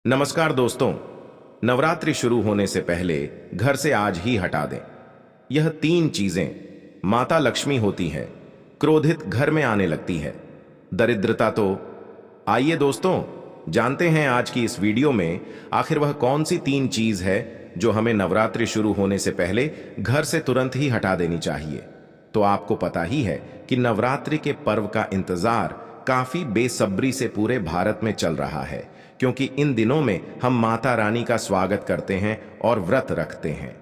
नमस्कार दोस्तों। नवरात्रि शुरू होने से पहले घर से आज ही हटा दें यह तीन चीजें। माता लक्ष्मी होती है, क्रोधित घर में आने लगती है, दरिद्रता तो। आइए दोस्तों, जानते हैं आज की इस वीडियो में आखिर वह कौन सी तीन चीज है जो हमें नवरात्रि शुरू होने से पहले घर से तुरंत ही हटा देनी चाहिए। तो आपको पता ही है कि नवरात्रि के पर्व का इंतजार काफी बेसब्री से पूरे भारत में चल रहा है, क्योंकि इन दिनों में हम माता रानी का स्वागत करते हैं और व्रत रखते हैं।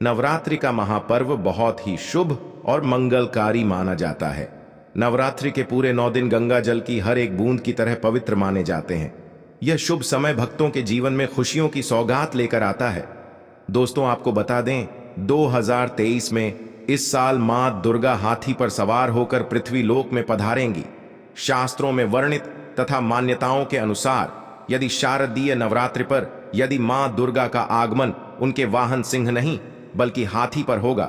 नवरात्रि का महापर्व बहुत ही शुभ और मंगलकारी माना जाता है। नवरात्रि के पूरे 9 दिन गंगा जल की हर एक बूंद की तरह पवित्र माने जाते हैं। यह शुभ समय भक्तों के जीवन में खुशियों की सौगात लेकर आता है। दोस्तों, आपको बता दें, 2023 में इस साल मां दुर्गा हाथी पर सवार होकर पृथ्वी लोक में पधारेंगी। शास्त्रों में वर्णित तथा मान्यताओं के अनुसार यदि शारदीय नवरात्रि पर यदि मां दुर्गा का आगमन उनके वाहन सिंह नहीं बल्कि हाथी पर होगा,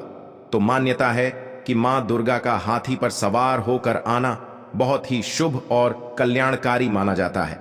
तो मान्यता है कि मां दुर्गा का हाथी पर सवार होकर आना बहुत ही शुभ और कल्याणकारी माना जाता है।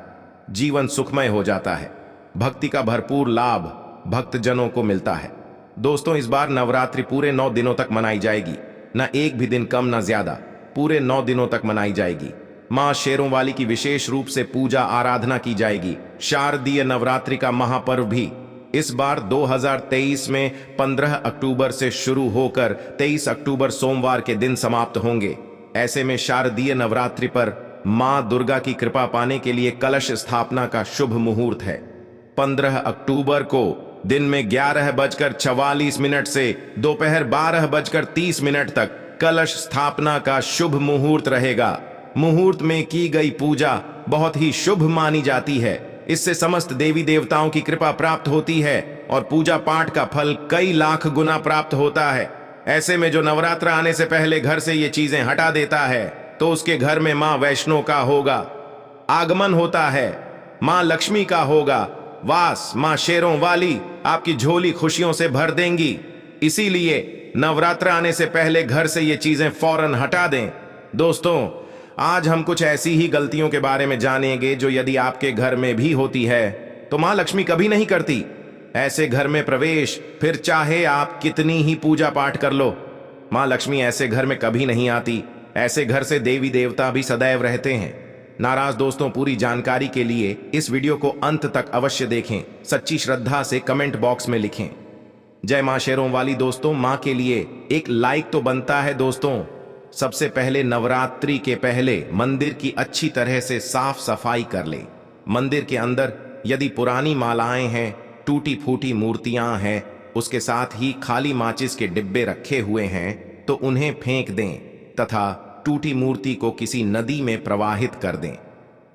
जीवन सुखमय हो जाता है, भक्ति का भरपूर लाभ भक्तजनों को मिलता है। दोस्तों, इस बार नवरात्रि पूरे 9 दिनों तक मनाई जाएगी, न एक भी दिन कम न ज्यादा, पूरे 9 दिनों तक मनाई जाएगी। मां शेरों वाली की विशेष रूप से पूजा आराधना की जाएगी। शारदीय नवरात्रि का महापर्व भी इस बार 2023 में 15 अक्टूबर से शुरू होकर 23 अक्टूबर सोमवार के दिन समाप्त होंगे। ऐसे में शारदीय नवरात्रि पर मां दुर्गा की कृपा पाने के लिए कलश स्थापना का शुभ मुहूर्त है। 15 अक्टूबर को दिन में 11:44 से दोपहर 12:30 तक कलश स्थापना का शुभ मुहूर्त रहेगा। मुहूर्त में की गई पूजा बहुत ही शुभ मानी जाती है। इससे समस्त देवी देवताओं की कृपा प्राप्त होती है और पूजा पाठ का फल कई लाख गुना प्राप्त होता है। ऐसे में जो नवरात्र आने से पहले घर से ये चीजें हटा देता है, तो उसके घर में मां वैष्णो का होगा आगमन होता है, मां लक्ष्मी का होगा वास। मां शेरों वाली आपकी झोली खुशियों से भर देंगी। इसीलिए नवरात्र आने से पहले घर से ये चीजें फौरन हटा दें। दोस्तों, आज हम कुछ ऐसी ही गलतियों के बारे में जानेंगे जो यदि आपके घर में भी होती है तो मां लक्ष्मी कभी नहीं करती। ऐसे घर में प्रवेश, फिर चाहे आप कितनी ही पूजा पाठ कर लो, मां लक्ष्मी ऐसे घर में कभी नहीं आती। ऐसे घर से देवी देवता भी सदैव रहते हैं नाराज। दोस्तों, पूरी जानकारी के लिए इस वीडियो को अंत तक अवश्य देखें। सच्ची श्रद्धा से कमेंट बॉक्स में लिखें जय मां शेरों वाली। दोस्तों, मां के लिए एक लाइक तो बनता है। दोस्तों, सबसे पहले नवरात्रि के पहले मंदिर की अच्छी तरह से साफ सफाई कर ले। मंदिर के अंदर यदि पुरानी मालाएं हैं, टूटी फूटी मूर्तियां हैं, उसके साथ ही खाली माचिस के डिब्बे रखे हुए हैं, तो उन्हें फेंक दें तथा टूटी मूर्ति को किसी नदी में प्रवाहित कर दें।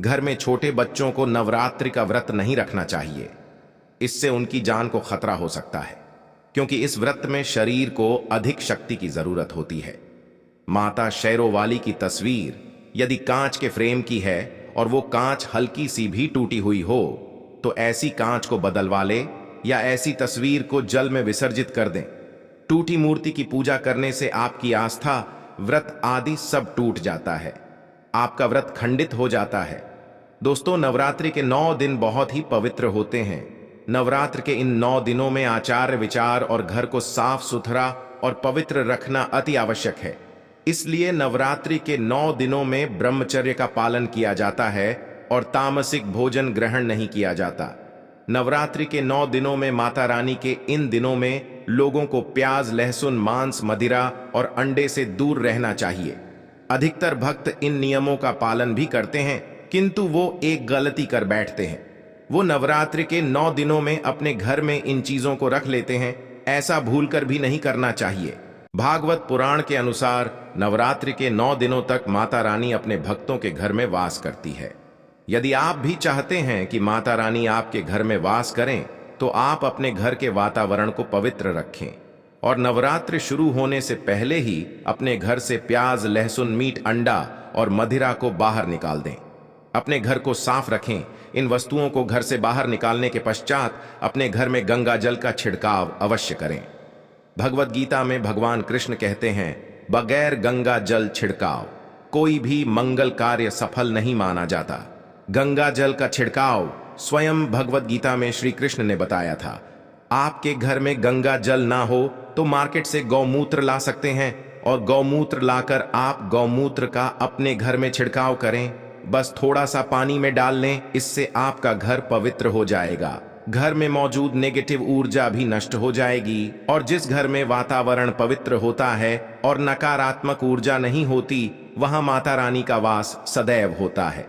घर में छोटे बच्चों को नवरात्रि का व्रत नहीं रखना चाहिए। इससे उनकी जान को खतरा हो सकता है, क्योंकि इस व्रत में शरीर को अधिक शक्ति की जरूरत होती है। माता शेरों वाली की तस्वीर यदि कांच के फ्रेम की है और वो कांच हल्की सी भी टूटी हुई हो, तो ऐसी कांच को बदलवा ले या ऐसी तस्वीर को जल में विसर्जित कर दें। टूटी मूर्ति की पूजा करने से आपकी आस्था, व्रत आदि सब टूट जाता है, आपका व्रत खंडित हो जाता है। दोस्तों, नवरात्रि के 9 दिन बहुत ही पवित्र होते हैं। नवरात्र के इन 9 दिनों में आचार विचार और घर को साफ सुथरा और पवित्र रखना अति आवश्यक है। इसलिए नवरात्रि के 9 दिनों में ब्रह्मचर्य का पालन किया जाता है और तामसिक भोजन ग्रहण नहीं किया जाता। नवरात्रि के 9 दिनों में माता रानी के इन दिनों में लोगों को प्याज, लहसुन, मांस, मदिरा और अंडे से दूर रहना चाहिए। अधिकतर भक्त इन नियमों का पालन भी करते हैं, किंतु वो एक गलती कर बैठते हैं। वो नवरात्रि के 9 दिनों में अपने घर में इन चीजों को रख लेते हैं। ऐसा भूलकर भी नहीं करना चाहिए। भागवत पुराण के अनुसार नवरात्रि के 9 दिनों तक माता रानी अपने भक्तों के घर में वास करती है। यदि आप भी चाहते हैं कि माता रानी आपके घर में वास करें, तो आप अपने घर के वातावरण को पवित्र रखें और नवरात्रि शुरू होने से पहले ही अपने घर से प्याज, लहसुन, मीट, अंडा और मदिरा को बाहर निकाल दें। अपने घर को साफ रखें। इन वस्तुओं को घर से बाहर निकालने के पश्चात अपने घर में गंगा जल का छिड़काव अवश्य करें। भगवत गीता में भगवान कृष्ण कहते हैं, बगैर गंगा जल छिड़काव कोई भी मंगल कार्य सफल नहीं माना जाता। गंगा जल का छिड़काव स्वयं भगवत गीता में श्री कृष्ण ने बताया था। आपके घर में गंगा जल ना हो तो मार्केट से गौमूत्र ला सकते हैं और गौमूत्र लाकर आप गौमूत्र का अपने घर में छिड़काव करें। बस थोड़ा सा पानी में डाल लें, इससे आपका घर पवित्र हो जाएगा। घर में मौजूद नेगेटिव ऊर्जा भी नष्ट हो जाएगी और जिस घर में वातावरण पवित्र होता है और नकारात्मक ऊर्जा नहीं होती, वहां माता रानी का वास सदैव होता है।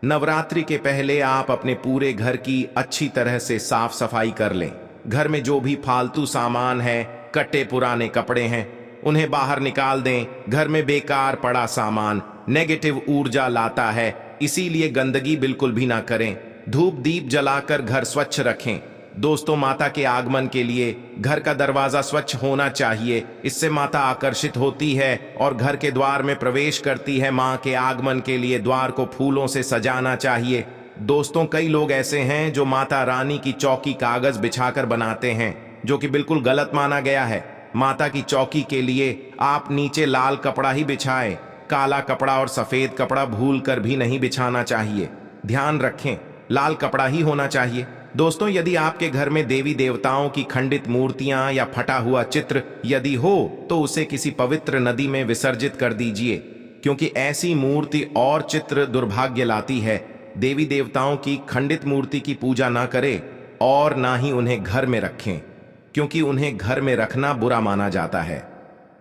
नवरात्रि के पहले आप अपने पूरे घर की अच्छी तरह से साफ सफाई कर लें। घर में जो भी फालतू सामान है, कटे पुराने कपड़े हैं, उन्हें बाहर निकाल दें। घर में बेकार पड़ा सामान नेगेटिव ऊर्जा लाता है, इसीलिए गंदगी बिल्कुल भी ना करें। धूप दीप जलाकर घर स्वच्छ रखें। दोस्तों, माता के आगमन के लिए घर का दरवाजा स्वच्छ होना चाहिए। इससे माता आकर्षित होती है और घर के द्वार में प्रवेश करती है। मां के आगमन के लिए द्वार को फूलों से सजाना चाहिए। दोस्तों, कई लोग ऐसे हैं जो माता रानी की चौकी कागज बिछाकर बनाते हैं, जो कि बिल्कुल गलत माना गया है। माता की चौकी के लिए आप नीचे लाल कपड़ा ही बिछाएं। काला कपड़ा और सफेद कपड़ा भूल कर भी नहीं बिछाना चाहिए। ध्यान रखें, लाल कपड़ा ही होना चाहिए। दोस्तों, यदि आपके घर में देवी देवताओं की खंडित मूर्तियां या फटा हुआ चित्र यदि हो तो उसे किसी पवित्र नदी में विसर्जित कर दीजिए, क्योंकि ऐसी मूर्ति और चित्र दुर्भाग्य लाती है। देवी देवताओं की खंडित मूर्ति की पूजा ना करें और ना ही उन्हें घर में रखें, क्योंकि उन्हें घर में रखना बुरा माना जाता है।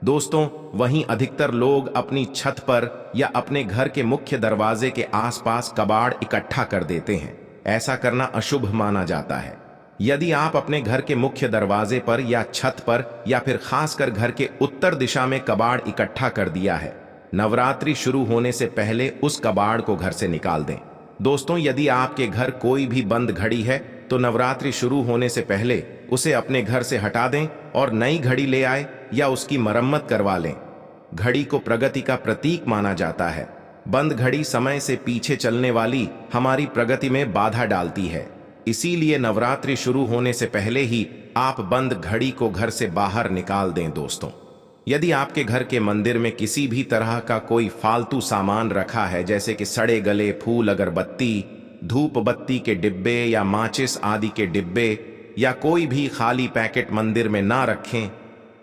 दोस्तों, वहीं अधिकतर लोग अपनी छत पर या अपने घर के मुख्य दरवाजे के आसपास कबाड़ इकट्ठा कर देते हैं। ऐसा करना अशुभ माना जाता है। यदि आप अपने घर के मुख्य दरवाजे पर या छत पर या फिर खासकर घर के उत्तर दिशा में कबाड़ इकट्ठा कर दिया है, नवरात्रि शुरू होने से पहले उस कबाड़ को घर से निकाल दें। दोस्तों, यदि आपके घर कोई भी बंद घड़ी है तो नवरात्रि शुरू होने से पहले उसे अपने घर से हटा दें और नई घड़ी ले आए या उसकी मरम्मत करवा लें। घड़ी को प्रगति का प्रतीक माना जाता है। बंद घड़ी समय से पीछे चलने वाली हमारी प्रगति में बाधा डालती है। इसीलिए नवरात्रि शुरू होने से पहले ही आप बंद घड़ी को घर से बाहर निकाल दें। दोस्तों, यदि आपके घर के मंदिर में किसी भी तरह का कोई फालतू सामान रखा है, जैसे कि सड़े गले फूल, अगरबत्ती, धूप बत्ती के डिब्बे या माचिस आदि के डिब्बे, या कोई भी खाली पैकेट मंदिर में ना रखें,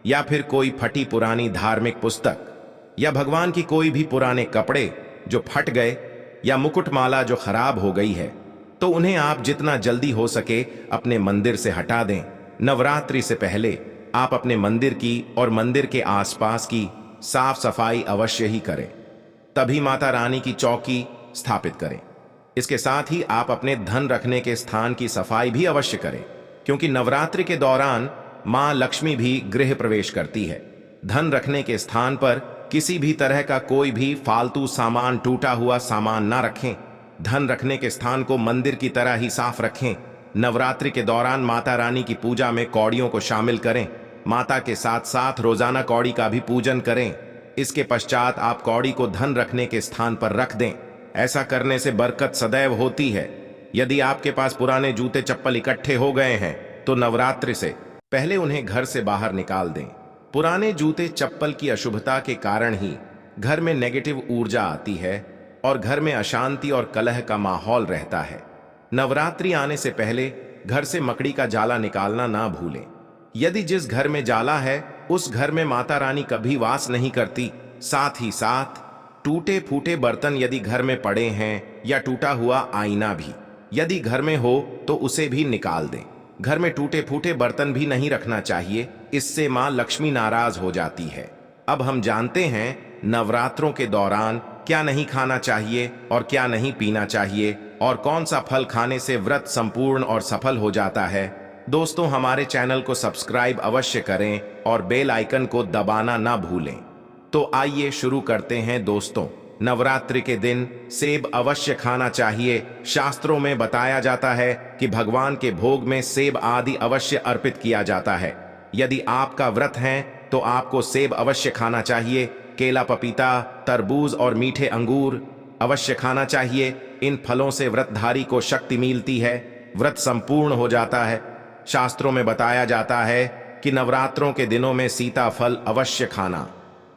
या फिर कोई फटी पुरानी धार्मिक पुस्तक या भगवान की कोई भी पुराने कपड़े जो फट गए या मुकुटमाला जो खराब हो गई है, तो उन्हें आप जितना जल्दी हो सके अपने मंदिर से हटा दें। नवरात्रि से पहले आप अपने मंदिर की और मंदिर के आसपास की साफ सफाई अवश्य ही करें, तभी माता रानी की चौकी स्थापित करें। इसके साथ ही आप अपने धन रखने के स्थान की सफाई भी अवश्य करें, क्योंकि नवरात्रि के दौरान मां लक्ष्मी भी गृह प्रवेश करती है। धन रखने के स्थान पर किसी भी तरह का कोई भी फालतू सामान, टूटा हुआ सामान ना रखें। धन रखने के स्थान को मंदिर की तरह ही साफ रखें। नवरात्रि के दौरान माता रानी की पूजा में कौड़ियों को शामिल करें। माता के साथ साथ रोजाना कौड़ी का भी पूजन करें। इसके पश्चात आप कौड़ी को धन रखने के स्थान पर रख दें। ऐसा करने से बरकत सदैव होती है। यदि आपके पास पुराने जूते चप्पल इकट्ठे हो गए हैं तो नवरात्रि से पहले उन्हें घर से बाहर निकाल दें। पुराने जूते चप्पल की अशुभता के कारण ही घर में नेगेटिव ऊर्जा आती है और घर में अशांति और कलह का माहौल रहता है। नवरात्रि आने से पहले घर से मकड़ी का जाला निकालना ना भूलें। यदि जिस घर में जाला है उस घर में माता रानी कभी वास नहीं करती। साथ ही साथ टूटे फूटे बर्तन यदि घर में पड़े हैं या टूटा हुआ आईना भी यदि घर में हो तो उसे भी निकाल दें। घर में टूटे फूटे बर्तन भी नहीं रखना चाहिए, इससे मां लक्ष्मी नाराज हो जाती है। अब हम जानते हैं नवरात्रों के दौरान क्या नहीं खाना चाहिए और क्या नहीं पीना चाहिए और कौन सा फल खाने से व्रत संपूर्ण और सफल हो जाता है। दोस्तों, हमारे चैनल को सब्सक्राइब अवश्य करें और बेल आइकन को दबाना ना भूलें। तो आइए शुरू करते हैं। दोस्तों, नवरात्रि के दिन सेब अवश्य खाना चाहिए। शास्त्रों में बताया जाता है कि भगवान के भोग में सेब आदि अवश्य अर्पित किया जाता है। यदि आपका व्रत है तो आपको सेब अवश्य खाना चाहिए। केला, पपीता, तरबूज और मीठे अंगूर अवश्य खाना चाहिए। इन फलों से व्रतधारी को शक्ति मिलती है, व्रत संपूर्ण हो जाता है। शास्त्रों में बताया जाता है कि नवरात्रों के दिनों में सीताफल अवश्य खाना।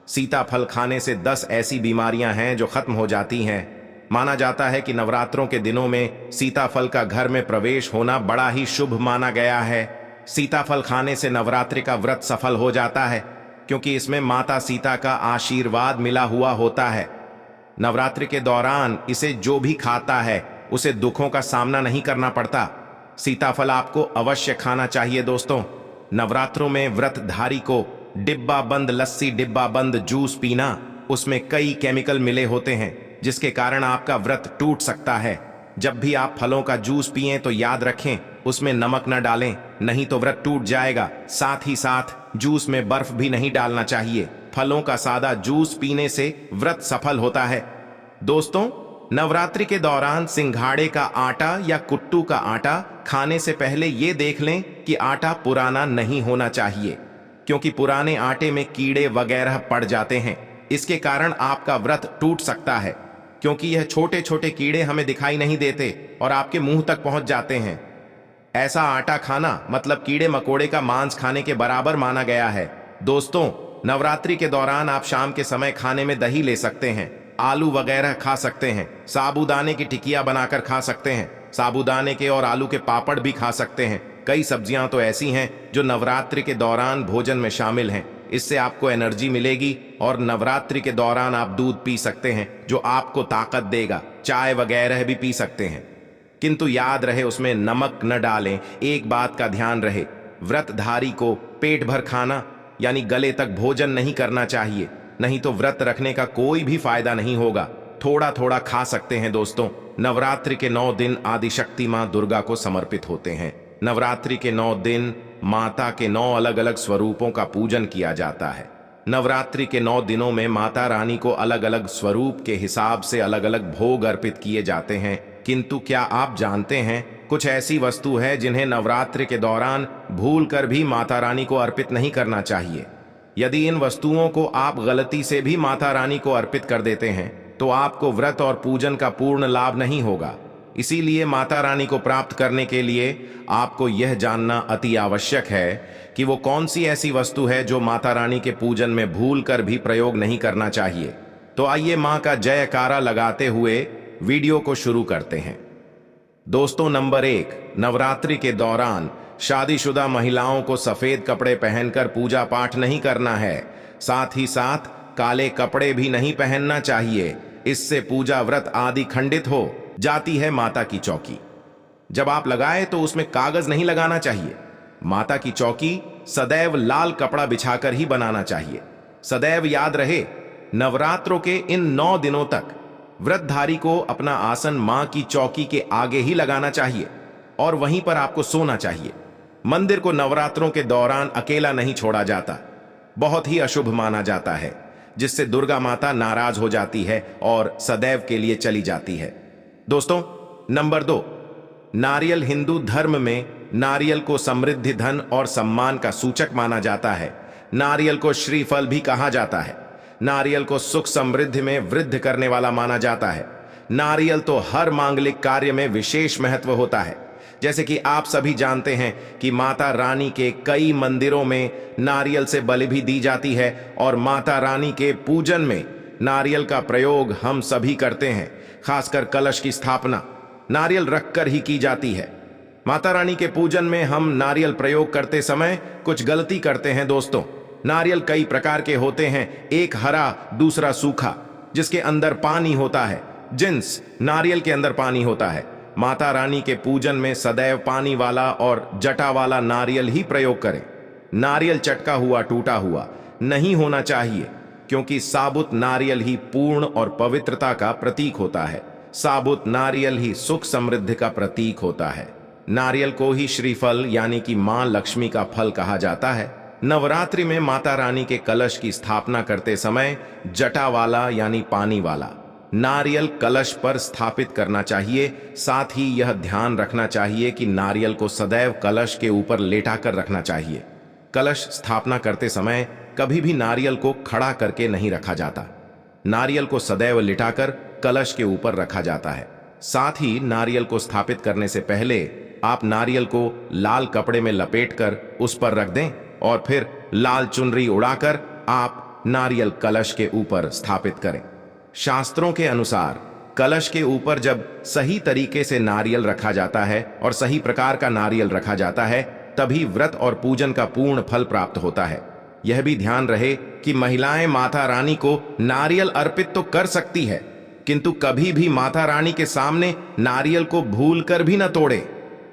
सीताफल खाने से 10 ऐसी बीमारियां हैं जो खत्म हो जाती हैं। माना जाता है कि नवरात्रों के दिनों में सीताफल का घर में प्रवेश होना बड़ा ही शुभ माना गया है। सीताफल खाने से नवरात्रि का व्रत सफल हो जाता है, क्योंकि इसमें माता सीता का आशीर्वाद मिला हुआ होता है। नवरात्रि के दौरान इसे जो भी खाता है उसे दुखों का सामना नहीं करना पड़ता। सीताफल आपको अवश्य खाना चाहिए दोस्तों। नवरात्रों में व्रतधारी को डिब्बा बंद लस्सी, डिब्बा बंद जूस पीना, उसमें कई केमिकल मिले होते हैं जिसके कारण आपका व्रत टूट सकता है। जब भी आप फलों का जूस पिएं तो याद रखें उसमें नमक न डालें, नहीं तो व्रत टूट जाएगा। साथ ही साथ जूस में बर्फ भी नहीं डालना चाहिए। फलों का सादा जूस पीने से व्रत सफल होता है। दोस्तों, नवरात्रि के दौरान सिंघाड़े का आटा या कुट्टू का आटा खाने से पहले ये देख लें कि आटा पुराना नहीं होना चाहिए, क्योंकि पुराने आटे में कीड़े वगैरह पड़ जाते हैं। इसके कारण आपका व्रत टूट सकता है, क्योंकि यह छोटे छोटे कीड़े हमें दिखाई नहीं देते और आपके मुंह तक पहुंच जाते हैं। ऐसा आटा खाना मतलब कीड़े मकोड़े का मांस खाने के बराबर माना गया है। दोस्तों, नवरात्रि के दौरान आप शाम के समय खाने में दही ले सकते हैं, आलू वगैरह खा सकते हैं, साबूदाने की टिकिया बनाकर खा सकते हैं, साबूदाने के और आलू के पापड़ भी खा सकते हैं। कई सब्जियां तो ऐसी हैं जो नवरात्रि के दौरान भोजन में शामिल हैं। इससे आपको एनर्जी मिलेगी और नवरात्रि के दौरान आप दूध पी सकते हैं जो आपको ताकत देगा। चाय वगैरह भी पी सकते हैं, किंतु याद रहे उसमें नमक न डालें। एक बात का ध्यान रहे, व्रतधारी को पेट भर खाना यानी गले तक भोजन नहीं करना चाहिए, नहीं तो व्रत रखने का कोई भी फायदा नहीं होगा। थोड़ा थोड़ा खा सकते हैं। दोस्तों, नवरात्रि के 9 दिन आदिशक्ति मां दुर्गा को समर्पित होते हैं। नवरात्रि के 9 दिन माता के 9 अलग अलग स्वरूपों का पूजन किया जाता है। नवरात्रि के 9 दिनों में माता रानी को अलग अलग स्वरूप के हिसाब से अलग अलग भोग अर्पित किए जाते हैं। किंतु क्या आप जानते हैं, कुछ ऐसी वस्तु है जिन्हें नवरात्रि के दौरान भूल कर भी माता रानी को अर्पित नहीं करना चाहिए। यदि इन वस्तुओं को आप गलती से भी माता रानी को अर्पित कर देते हैं तो आपको व्रत और पूजन का पूर्ण लाभ नहीं होगा। इसीलिए माता रानी को प्राप्त करने के लिए आपको यह जानना अति आवश्यक है कि वो कौन सी ऐसी वस्तु है जो माता रानी के पूजन में भूल कर भी प्रयोग नहीं करना चाहिए। तो आइए मां का जयकारा लगाते हुए वीडियो को शुरू करते हैं। दोस्तों, नंबर 1, नवरात्रि के दौरान शादीशुदा महिलाओं को सफेद कपड़े पहनकर पूजा पाठ नहीं करना है। साथ ही साथ काले कपड़े भी नहीं पहनना चाहिए, इससे पूजा व्रत आदि खंडित हो जाती है। माता की चौकी जब आप लगाए तो उसमें कागज नहीं लगाना चाहिए। माता की चौकी सदैव लाल कपड़ा बिछाकर ही बनाना चाहिए। सदैव याद रहे, नवरात्रों के इन 9 दिनों तक व्रतधारी को अपना आसन मां की चौकी के आगे ही लगाना चाहिए और वहीं पर आपको सोना चाहिए। मंदिर को नवरात्रों के दौरान अकेला नहीं छोड़ा जाता, बहुत ही अशुभ माना जाता है, जिससे दुर्गा माता नाराज हो जाती है और सदैव के लिए चली जाती है। दोस्तों, नंबर 2, नारियल हिंदू धर्म में नारियल को समृद्धि, धन और सम्मान का सूचक माना जाता है। नारियल को श्रीफल भी कहा जाता है। नारियल को सुख समृद्धि में वृद्धि करने वाला माना जाता है। नारियल तो हर मांगलिक कार्य में विशेष महत्व होता है। जैसे कि आप सभी जानते हैं कि माता रानी के कई मंदिरों में नारियल से बलि भी दी जाती है और माता रानी के पूजन में नारियल का प्रयोग हम सभी करते हैं। खासकर कलश की स्थापना नारियल रखकर ही की जाती है। माता रानी के पूजन में हम नारियल प्रयोग करते समय कुछ गलती करते हैं। दोस्तों, नारियल कई प्रकार के होते हैं, एक हरा, दूसरा सूखा, जिसके अंदर पानी होता है। जिन्स नारियल के अंदर पानी होता है। माता रानी के पूजन में सदैव पानी वाला और जटा वाला नारियल ही प्रयोग करें। नारियल चटका हुआ, टूटा हुआ नहीं होना चाहिए, क्योंकि साबुत नारियल ही पूर्ण और पवित्रता का प्रतीक होता है। साबुत नारियल ही सुख समृद्धि का प्रतीक होता है। नारियल को ही श्रीफल यानी कि मां लक्ष्मी का फल कहा जाता है। नवरात्रि में माता रानी के कलश की स्थापना करते समय जटा वाला यानी पानी वाला नारियल कलश पर स्थापित करना चाहिए। साथ ही यह ध्यान रखना चाहिए कि नारियल को सदैव कलश के ऊपर लेटाकर रखना चाहिए। कलश स्थापना करते समय कभी भी नारियल को खड़ा करके नहीं रखा जाता। नारियल को सदैव लिटाकर कलश के ऊपर रखा जाता है। साथ ही नारियल को स्थापित करने से पहले आप नारियल को लाल कपड़े में लपेटकर उस पर रख दें और फिर लाल चुनरी उड़ाकर आप नारियल कलश के ऊपर स्थापित करें। शास्त्रों के अनुसार कलश के ऊपर जब सही तरीके से नारियल रखा जाता है और सही प्रकार का नारियल रखा जाता है, तभी व्रत और पूजन का पूर्ण फल प्राप्त होता है। यह भी ध्यान रहे कि महिलाएं माता रानी को नारियल अर्पित तो कर सकती है, किंतु कभी भी माता रानी के सामने नारियल को भूलकर भी न तोड़े,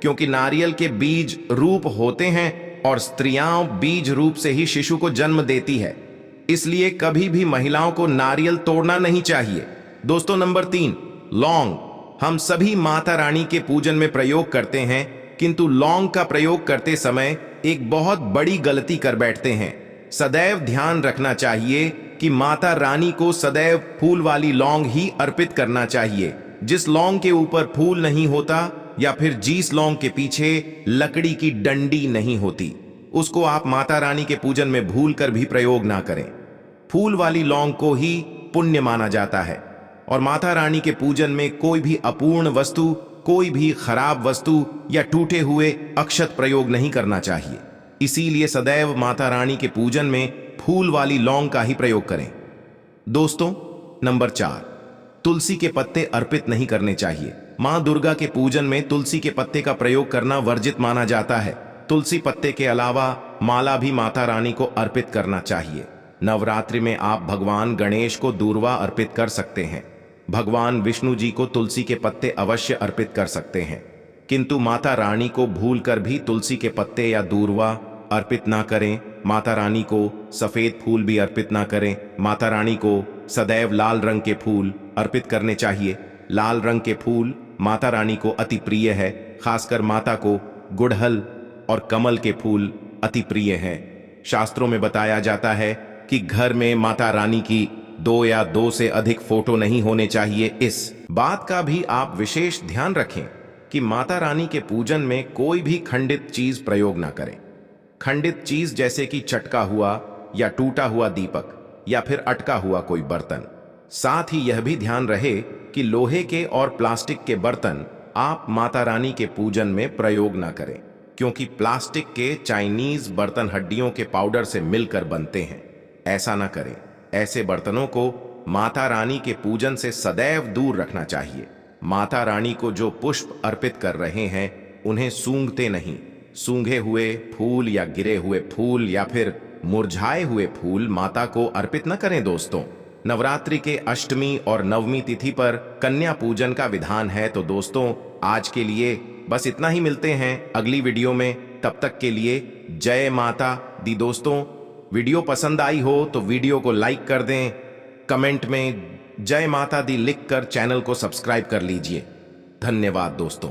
क्योंकि नारियल के बीज रूप होते हैं और स्त्रियां बीज रूप से ही शिशु को जन्म देती है। इसलिए कभी भी महिलाओं को नारियल तोड़ना नहीं चाहिए। दोस्तों, नंबर 3, लौंग। हम सभी माता रानी के पूजन में प्रयोग करते हैं, किंतु लौंग का प्रयोग करते समय एक बहुत बड़ी गलती कर बैठते हैं। सदैव ध्यान रखना चाहिए कि माता रानी को सदैव फूल वाली लौंग ही अर्पित करना चाहिए। जिस लौंग के ऊपर फूल नहीं होता या फिर जिस लौंग के पीछे लकड़ी की डंडी नहीं होती, उसको आप माता रानी के पूजन में भूल कर भी प्रयोग ना करें। फूल वाली लौंग को ही पुण्य माना जाता है और माता रानी के पूजन में कोई भी अपूर्ण वस्तु, कोई भी खराब वस्तु या टूटे हुए अक्षत प्रयोग नहीं करना चाहिए। इसीलिए सदैव माता रानी के पूजन में फूल वाली लौंग का ही प्रयोग करें। दोस्तों, नंबर 4, तुलसी के पत्ते अर्पित नहीं करने चाहिए। मां दुर्गा के पूजन में तुलसी के पत्ते का प्रयोग करना वर्जित माना जाता है। तुलसी पत्ते के अलावा माला भी माता रानी को अर्पित करना चाहिए। नवरात्रि में आप भगवान गणेश को दूर्वा अर्पित कर सकते हैं। भगवान विष्णु जी को तुलसी के पत्ते अवश्य अर्पित कर सकते हैं, किंतु माता रानी को भूलकर भी तुलसी के पत्ते या दूर्वा अर्पित ना करें। माता रानी को सफेद फूल भी अर्पित ना करें। माता रानी को सदैव लाल रंग के फूल अर्पित करने चाहिए। लाल रंग के फूल माता रानी को अति प्रिय है। खासकर माता को गुड़हल और कमल के फूल अति प्रिय हैं। शास्त्रों में बताया जाता है कि घर में माता रानी की 2 या 2 से अधिक फोटो नहीं होने चाहिए। इस बात का भी आप विशेष ध्यान रखें कि माता रानी के पूजन में कोई भी खंडित चीज प्रयोग ना करें। खंडित चीज जैसे कि चटका हुआ या टूटा हुआ दीपक या फिर अटका हुआ कोई बर्तन। साथ ही यह भी ध्यान रहे कि लोहे के और प्लास्टिक के बर्तन आप माता रानी के पूजन में प्रयोग ना करें, क्योंकि प्लास्टिक के चाइनीज बर्तन हड्डियों के पाउडर से मिलकर बनते हैं। ऐसा ना करें। ऐसे बर्तनों को माता रानी के पूजन से सदैव दूर रखना चाहिए। माता रानी को जो पुष्प अर्पित कर रहे हैं उन्हें सूंघते नहीं। सूंघे हुए फूल या गिरे हुए फूल या फिर मुरझाए हुए फूल माता को अर्पित न करें। दोस्तों, नवरात्रि के अष्टमी और नवमी तिथि पर कन्या पूजन का विधान है। तो दोस्तों, आज के लिए बस इतना ही। मिलते हैं अगली वीडियो में। तब तक के लिए जय माता दी। दोस्तों, वीडियो पसंद आई हो तो वीडियो को लाइक कर दें। कमेंट में जय माता दी लिखकर चैनल को सब्सक्राइब कर लीजिए। धन्यवाद दोस्तों।